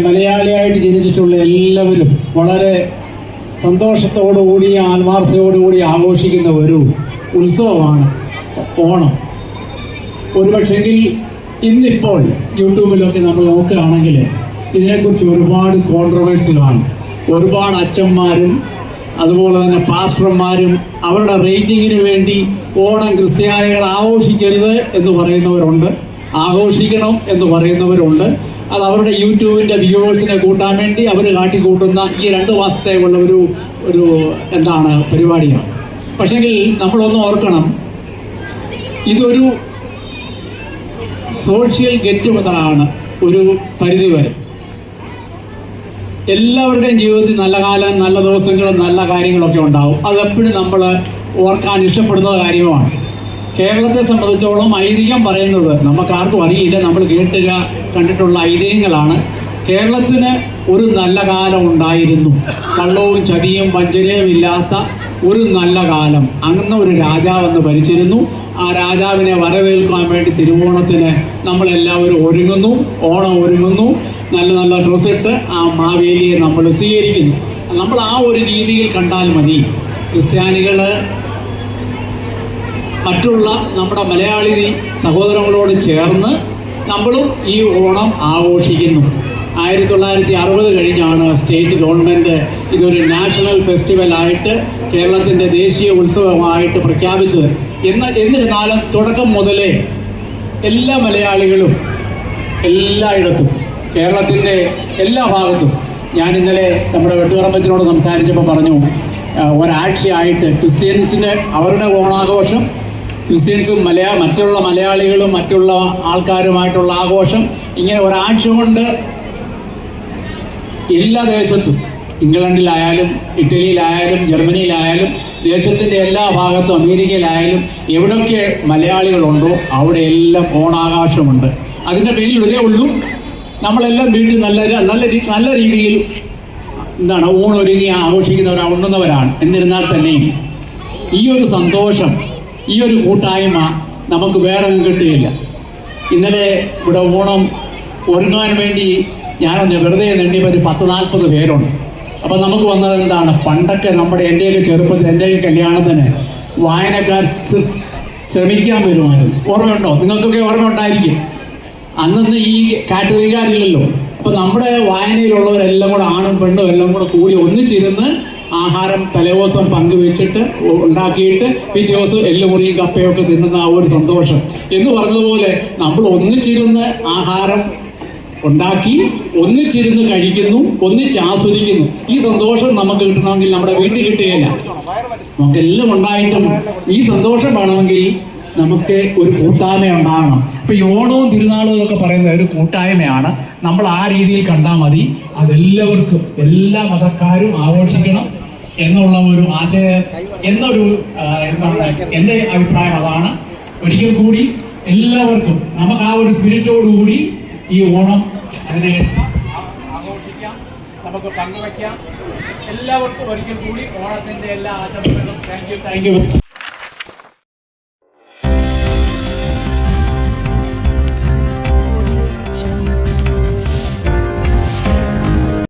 മലയാളിയായിട്ട് ജനിച്ചിട്ടുള്ള എല്ലാവരും വളരെ സന്തോഷത്തോടുകൂടി ആത്മാർത്ഥതയോടുകൂടി ആഘോഷിക്കുന്ന ഒരു ഉത്സവമാണ് ഓണം. ഒരുപക്ഷെങ്കിൽ ഇന്നിപ്പോൾ യൂട്യൂബിലൊക്കെ നമ്മൾ നോക്കുകയാണെങ്കിൽ ഇതിനെക്കുറിച്ച് ഒരുപാട് കോൺട്രവേഴ്സികളാണ്. ഒരുപാട് അച്ഛന്മാരും അതുപോലെ തന്നെ പാസ്റ്റർമാരും അവരുടെ റേറ്റിങ്ങിന് വേണ്ടി ഓണം ക്രിസ്ത്യാനികൾ ആഘോഷിക്കരുത് എന്ന് പറയുന്നവരുണ്ട്, ആഘോഷിക്കണം എന്ന് പറയുന്നവരുണ്ട്. അത് അവരുടെ യൂട്യൂബിൻ്റെ വ്യൂവേഴ്സിനെ കൂട്ടാൻ വേണ്ടി അവർ കാട്ടിക്കൂട്ടുന്ന ഈ 2 മാസത്തേക്കുള്ള ഒരു പരിപാടിയാണ്. പക്ഷെങ്കിൽ നമ്മളൊന്ന് ഓർക്കണം, ഇതൊരു സോഷ്യൽ ഗെറ്റ് ടുഗദറാണ്. ഒരു പരിധിവരെ എല്ലാവരുടെയും ജീവിതത്തിൽ നല്ല കാലം, നല്ല ദിവസങ്ങളും നല്ല കാര്യങ്ങളൊക്കെ ഉണ്ടാവും. അതെപ്പോഴും നമ്മൾ ഓർക്കാൻ ഇഷ്ടപ്പെടുന്ന കാര്യമാണ്. കേരളത്തെ സംബന്ധിച്ചോളം ഐതിഹ്യം പറയുന്നത് നമുക്കാർക്കും അറിയില്ല, നമ്മൾ കണ്ടിട്ടുള്ള ഐതിഹ്യങ്ങളാണ്. കേരളത്തിന് ഒരു നല്ല കാലം ഉണ്ടായിരുന്നു, കള്ളവും ചതിയും വഞ്ചനയും ഇല്ലാത്ത ഒരു നല്ല കാലം. അങ്ങനെ ഒരു രാജാവെന്ന് ഭരിച്ചിരുന്നു. ആ രാജാവിനെ വരവേൽക്കാൻ വേണ്ടി തിരുവോണത്തിന് നമ്മളെല്ലാവരും ഒരുങ്ങുന്നു, ഓണം ഒരുങ്ങുന്നു, നല്ല നല്ല ഡ്രസ്സിട്ട് ആ മാവേലിയെ നമ്മൾ സ്വീകരിക്കുന്നു. നമ്മൾ ആ ഒരു രീതിയിൽ കണ്ടാൽ മതി. ക്രിസ്ത്യാനികൾ മറ്റുള്ള നമ്മുടെ മലയാളി സഹോദരങ്ങളോട് ചേർന്ന് നമ്മളും ഈ ഓണം ആഘോഷിക്കുന്നു. 1960 കഴിഞ്ഞാണ് സ്റ്റേറ്റ് ഗവൺമെൻറ് ഇതൊരു നാഷണൽ ഫെസ്റ്റിവലായിട്ട് കേരളത്തിൻ്റെ ദേശീയ ഉത്സവമായിട്ട് പ്രഖ്യാപിച്ചത്. എന്നിരുന്നാലും തുടക്കം മുതലേ എല്ലാ മലയാളികളും എല്ലായിടത്തും കേരളത്തിൻ്റെ എല്ലാ ഭാഗത്തും, ഞാൻ ഇന്നലെ നമ്മുടെ വെട്ടുകറമ്പച്ചനോട് സംസാരിച്ചപ്പോൾ പറഞ്ഞു, ഒരാഴ്ചയായിട്ട് ക്രിസ്ത്യൻസിൻ്റെ അവരുടെ ഓണാഘോഷം, ക്രിസ്ത്യൻസും മറ്റുള്ള മലയാളികളും മറ്റുള്ള ആൾക്കാരുമായിട്ടുള്ള ആഘോഷം, ഇങ്ങനെ ഒരാഴ്ച കൊണ്ട് എല്ലാ ദേശത്തും, ഇംഗ്ലണ്ടിലായാലും ഇറ്റലിയിലായാലും ജർമ്മനിയിലായാലും ദേശത്തിൻ്റെ എല്ലാ ഭാഗത്തും അമേരിക്കയിലായാലും എവിടെയൊക്കെ മലയാളികളുണ്ടോ അവിടെ എല്ലാം ഓണാഘോഷമുണ്ട്. അതിൻ്റെ പേരിൽ ഇതേ ഉള്ളൂ, നമ്മളെല്ലാം വീട്ടിൽ നല്ല രീതിയിൽ ഊണൊരുങ്ങി ഉണ്ണുന്നവരാണ്. എന്നിരുന്നാൽ തന്നെയും ഈ ഒരു സന്തോഷം, ഈ ഒരു കൂട്ടായ്മ നമുക്ക് വേറെ കിട്ടുകയില്ല. ഇന്നലെ ഇവിടെ ഓണം ഒരുങ്ങാൻ വേണ്ടി ഞാനൊന്ന് വെറുതെ നെണ്ടിയപ്പോൾ ഒരു 10-40 പേരുണ്ട്. അപ്പം നമുക്ക് വന്നത് എന്താണ്, പണ്ടൊക്കെ എൻ്റെയൊക്കെ ചെറുപ്പത്തിൽ, എൻ്റെയൊക്കെ കല്യാണത്തിന് വായനക്കാർ ശ്രമിക്കാൻ വരുമായിരുന്നു. ഓർമ്മയുണ്ടോ? നിങ്ങൾക്കൊക്കെ ഓർമ്മ ഉണ്ടായിരിക്കും. അന്നൊന്നും ഈ കാറ്റഗറിക്കാരില്ലല്ലോ. അപ്പോൾ നമ്മുടെ വായനയിലുള്ളവരെല്ലാം കൂടെ, ആണും പെണ്ണും എല്ലാം കൂടി ഒന്നിച്ചിരുന്ന് ആഹാരം തലേദിവസം പങ്കുവെച്ചിട്ട് ഉണ്ടാക്കിയിട്ട് പിറ്റേ ദിവസം എല്ലുമുറിയും കപ്പയൊക്കെ തിന്നുന്ന ആ ഒരു സന്തോഷം എന്ന് പറഞ്ഞതുപോലെ നമ്മൾ ഒന്നിച്ചിരുന്ന് ആഹാരം ഉണ്ടാക്കി ഒന്നിച്ചിരുന്ന് കഴിക്കുന്നു, ഒന്നിച്ച് ആസ്വദിക്കുന്നു. ഈ സന്തോഷം നമുക്ക് കിട്ടണമെങ്കിൽ നമ്മുടെ വീട്ടിൽ കിട്ടുകയില്ല. നമുക്കെല്ലാം ഉണ്ടായിട്ടും ഈ സന്തോഷം വേണമെങ്കിൽ നമുക്ക് ഒരു കൂട്ടായ്മ ഉണ്ടാകണം. ഇപ്പം ഈ ഓണവും തിരുനാളും എന്നൊക്കെ പറയുന്നത് ഒരു കൂട്ടായ്മയാണ്. നമ്മൾ ആ രീതിയിൽ കണ്ടാൽ മതി. അതെല്ലാവർക്കും, എല്ലാ മതക്കാരും ആഘോഷിക്കണം എന്നുള്ള ഒരു എൻ്റെ അഭിപ്രായം അതാണ്. ഒരിക്കൽ കൂടി എല്ലാവർക്കും നമുക്ക് ആ ഒരു സ്പിരിറ്റോടുകൂടി ഈ ഓണം അതിനെ ആഘോഷിക്കാം, നമുക്ക് പങ്കുവയ്ക്കാം. എല്ലാവർക്കും ഒരിക്കൽ കൂടി ഓണത്തിൻ്റെ എല്ലാ ആശംസകളും. Thank you.